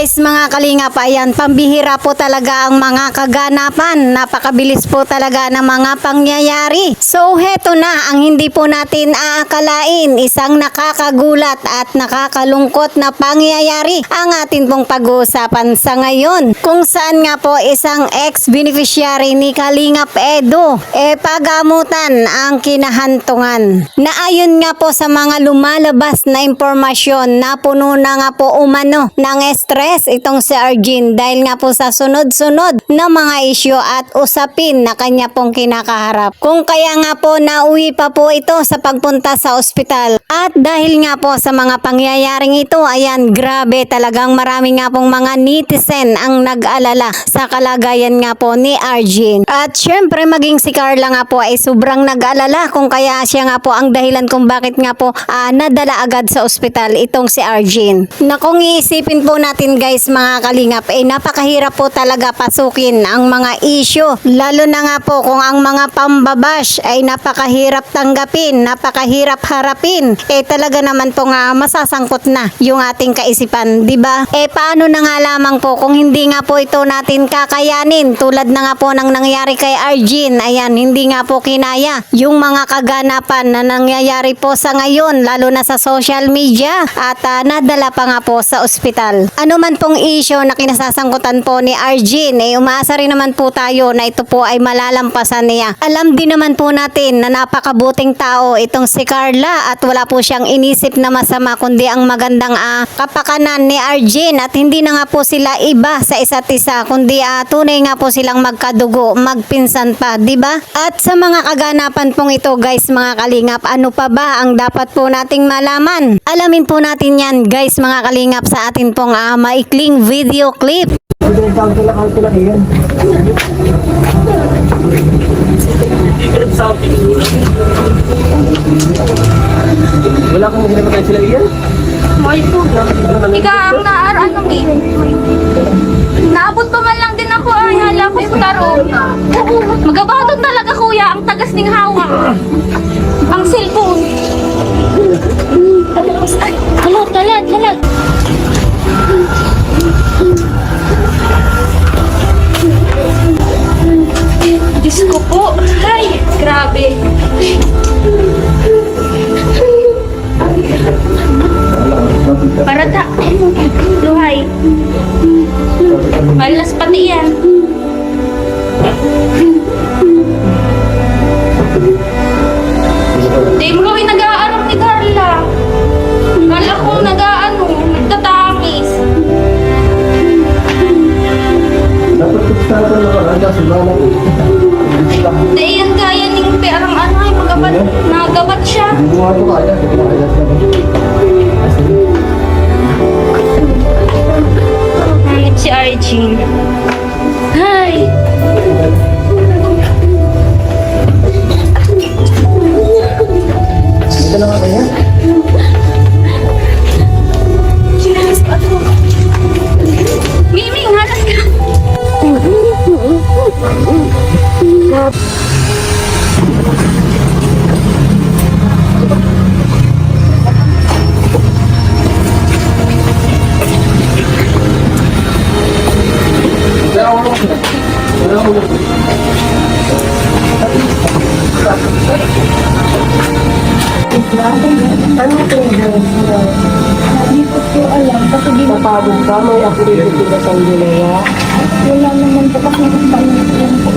guys mga kalingap, ayan, pambihira po talaga ang mga kaganapan. Napakabilis po talaga ng mga pangyayari. So heto na ang hindi po natin aakalain, isang nakakagulat at nakakalungkot na pangyayari ang atin pong pag-uusapan sa ngayon. Kung saan nga po isang ex-beneficiary ni Kalingap Edu, pagamutan ang kinahantungan. Na ayon nga po sa mga lumalabas na impormasyon na puno na nga po umano ng stress itong si Arjen dahil nga po sa sunod-sunod na mga isyu at usapin na kanya pong kinakaharap. Kung kaya nga po nauwi pa po ito sa pagpunta sa ospital. At dahil nga po sa mga pangyayaring ito, ayan, grabe talagang marami nga pong mga netizen ang nag-alala sa kalagayan nga po ni Arjen. At syempre maging si Carla nga po ay sobrang nag-alala kung kaya siya nga po ang dahilan kung bakit nga po nadala agad sa ospital itong si Arjen. Na kung iisipin po natin guys mga kalingap, napakahirap po talaga pasukin ang mga issue. Lalo na nga po kung ang mga pambabash ay napakahirap tanggapin, napakahirap harapin. Talaga naman po nga masasangkot na yung ating kaisipan, di ba? Paano na nga lamang po kung hindi nga po ito natin kakayanin tulad na nga po ng nangyari kay Arjen. Ayan, hindi nga po kinaya yung mga kaganapan na nangyayari po sa ngayon, lalo na sa social media at nadala pa nga po sa ospital. Ano man pong issue na kinasasangkutan po ni Arjen, umaasa rin naman po tayo na ito po ay malalampasan niya. Alam din naman po natin na napakabuting tao itong si Carla at wala po siyang inisip na masama kundi ang magandang kapakanan ni Arjen at hindi na nga po sila iba sa isa't isa kundi tunay nga po silang magkadugo, magpinsan pa, di ba? At sa mga kaganapan pong ito guys mga kalingap, ano pa ba ang dapat po nating malaman? Alamin po natin yan guys mga kalingap sa atin pong maikling video clip. Wala kang ginagawa sila iyan? May po. Ika ang naaraan ng naabot pa man lang din ako ay hala ko sa taro. Magabaton talaga kuya ang tagas ning hawak. Ang cellphone. Ay, halag. Diyos ko po. Ay, grabe. Parata. Luhay. Malas pati yan. Di mo kami nag-aaral ni Carla. Kala ko nag-aano, nagtatamis. Dapat kita sa mga raja sa balang. Di yan kaya ning perang ano ay magabat. Nagabat siya. Hindi mo ito kaya. Hindi mo kaya sa Hangit si Arjen. Ay! Ito lang ako yan. Miming, halas ka! Ano po yun? Hindi ko po alam kasi di ba Napagod ka, may activity ka sa Andalaya. wala naman po kasi kung paano po